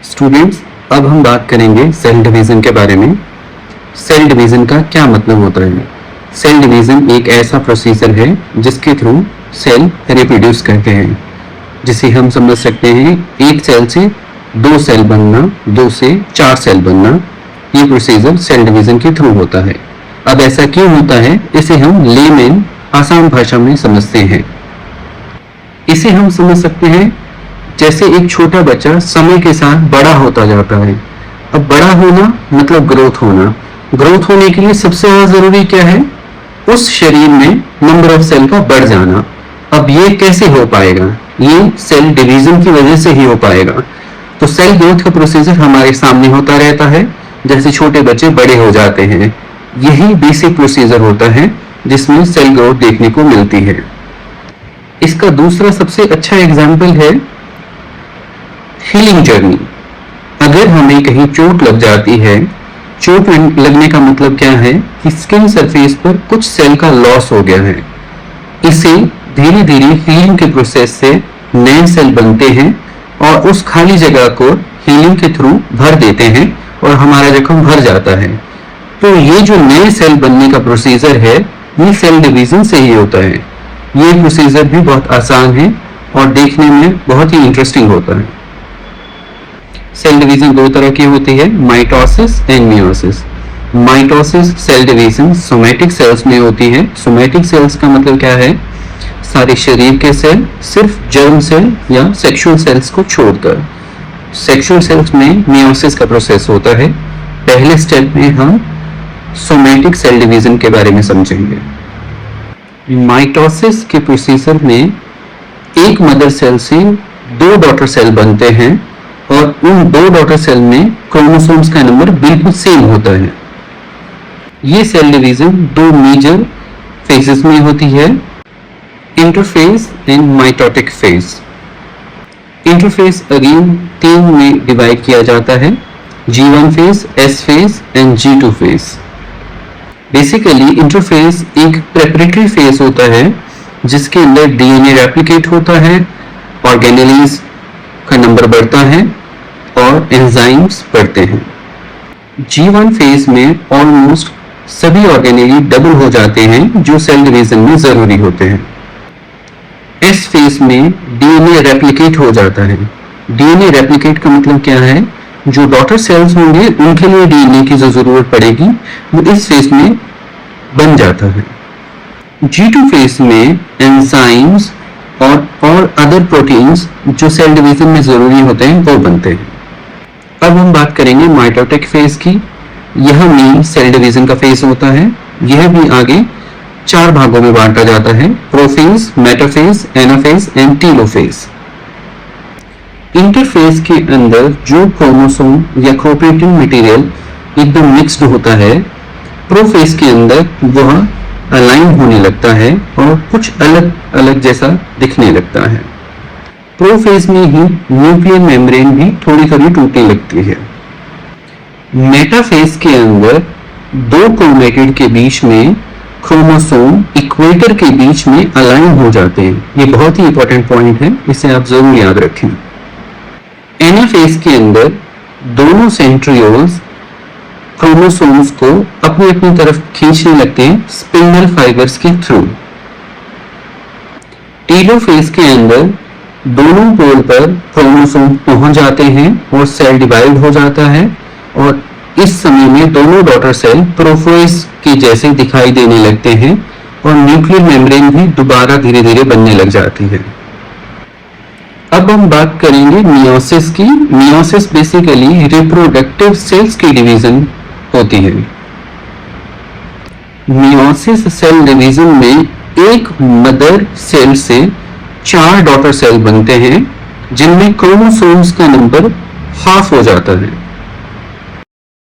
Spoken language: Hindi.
स्टूडेंट्स, अब हम बात करेंगे सेल डिवीजन के बारे में। सेल डिवीजन का क्या मतलब होता है? सेल डिवीजन एक ऐसा प्रोसीजर है जिसके थ्रू सेल रिप्रोड्यूस करते हैं, जिसे हम समझ सकते हैं एक सेल से दो सेल बनना, दो से चार सेल बनना। ये प्रोसीजर सेल डिवीजन के थ्रू होता है। अब ऐसा क्यों होता है, इसे हम लेमैन आसान भाषा में समझते हैं। इसे हम समझ सकते हैं जैसे एक छोटा बच्चा समय के साथ बड़ा होता जाता है। अब बड़ा होना मतलब ग्रोथ होना। ग्रोथ होने के लिए सबसे ज्यादा जरूरी क्या है? उस शरीर में नंबर ऑफ सेल का बढ़ जाना। अब ये कैसे हो पाएगा? ये सेल डिवीजन की वजह से ही हो पाएगा। तो सेल ग्रोथ का प्रोसीजर हमारे सामने होता रहता है, जैसे छोटे बच्चे बड़े हो जाते हैं। यही बेसिक प्रोसीजर होता है जिसमें सेल ग्रोथ देखने को मिलती है। इसका दूसरा सबसे अच्छा एग्जाम्पल है हीलिंग जर्नी। अगर हमें कहीं चोट लग जाती है, चोट लगने का मतलब क्या है कि स्किन सरफेस पर कुछ सेल का लॉस हो गया है। इसे धीरे धीरे हीलिंग के प्रोसेस से नए सेल बनते हैं और उस खाली जगह को हीलिंग के थ्रू भर देते हैं और हमारा जख्म भर जाता है। तो ये जो नए सेल बनने का प्रोसीजर है, ये सेल डिवीजन से ही होता है। ये प्रोसीजर भी बहुत आसान है और देखने में बहुत ही इंटरेस्टिंग होता है। सेल डिवीजन दो तरह की होती है, mitosis and meiosis. Mitosis cell division somatic cells में होती है। सोमैटिक सेल्स का मतलब क्या है? सारे शरीर के सेल, सिर्फ जर्म सेल या सेक्सुअल सेल्स को छोड़कर। सेक्सुअल सेल्स में मियोसिस का प्रोसेस होता है। पहले स्टेप में हम सोमैटिक सेल डिवीजन के बारे में समझेंगे। माइटोसिस के प्रोसीजर में एक मदर सेल से दो डॉटर सेल बनते हैं और उन दो डॉटर सेल में क्रोमोसोम्स का नंबर बिल्कुल सेम होता है। ये सेल डिवीजन दो मेजर फेजेस में होती है, interphase and mitotic phase. Interphase again तीन में डिवाइड किया जाता है, G1 phase, S phase and G2 phase. Basically interphase एक प्रेपरेटरी फेज होता है जिसके अंदर डीएनए रेप्लिकेट होता है, ऑर्गेनेलीज का नंबर बढ़ता है और एंजाइम्स बढ़ते हैं। G1 फेज में ऑलमोस्ट सभी ऑर्गेनेली डबल हो जाते हैं जो सेल डिवीजन में जरूरी होते हैं। S फेज में डीएनए रेप्लिकेट हो जाता है। डीएनए रेप्लिकेट का मतलब क्या है? जो डॉटर सेल्स होंगे उनके लिए डीएनए की जो जरूरत पड़ेगी वो इस फेज में बन जाता है। G2 फेज में एंजाइम्स और अदर प्रोटीन्स जो सेल डिवीजन में जरूरी होते हैं वो बनते हैं। अब हम बात करेंगे माइटोटिक फेज की। यह मेन सेल डिवीजन का फेज होता है। यह भी आगे चार भागों में बांटा जाता है, prophase, metaphase, anaphase and telophase. Interphase के अंदर जो क्रोमोसोम या कोऑपरेटिव मटेरियल एकदम मिक्स्ड होता है, प्रोफेज के अंदर वह अलाइन होने लगता है और कुछ अलग अलग जैसा दिखने लगता है। प्रोफेज में ही न्यूक्लियर मेम्ब्रेन भी थोड़ी थोड़ी टूटने लगती है। मेटाफेज के अंदर दो क्रोमेटिड के बीच में क्रोमोसोम इक्वेटर के बीच में अलाइन हो जाते हैं। ये बहुत ही इंपॉर्टेंट पॉइंट है, इसे आप जरूर याद रखें। एनाफेज के अंदर दोनों सेंट्रियोल्स क्रोमोसोम्स को अपनी अपनी तरफ खींचने लगते हैं स्पिंडल फाइबर्स के थ्रू। टेलोफेज के अंदर दोनों पोल पर क्रोमोसोम पहुंच जाते हैं और सेल डिवाइड हो जाता है और इस समय में दोनों डॉटर सेल प्रोफेज के जैसे दिखाई देने लगते हैं और न्यूक्लियर मेम्ब्रेन भी दोबारा धीरे धीरे बनने लग जाती है। अब हम बात करेंगे मियोसिस की। मियोसिस बेसिकली रिप्रोडक्टिव सेल्स की डिवीजन होती है। मियोसिस सेल डिवीजन में एक मदर सेल से चार डॉटर सेल बनते हैं जिनमें क्रोमोसोम्स का नंबर हाफ हो जाता है।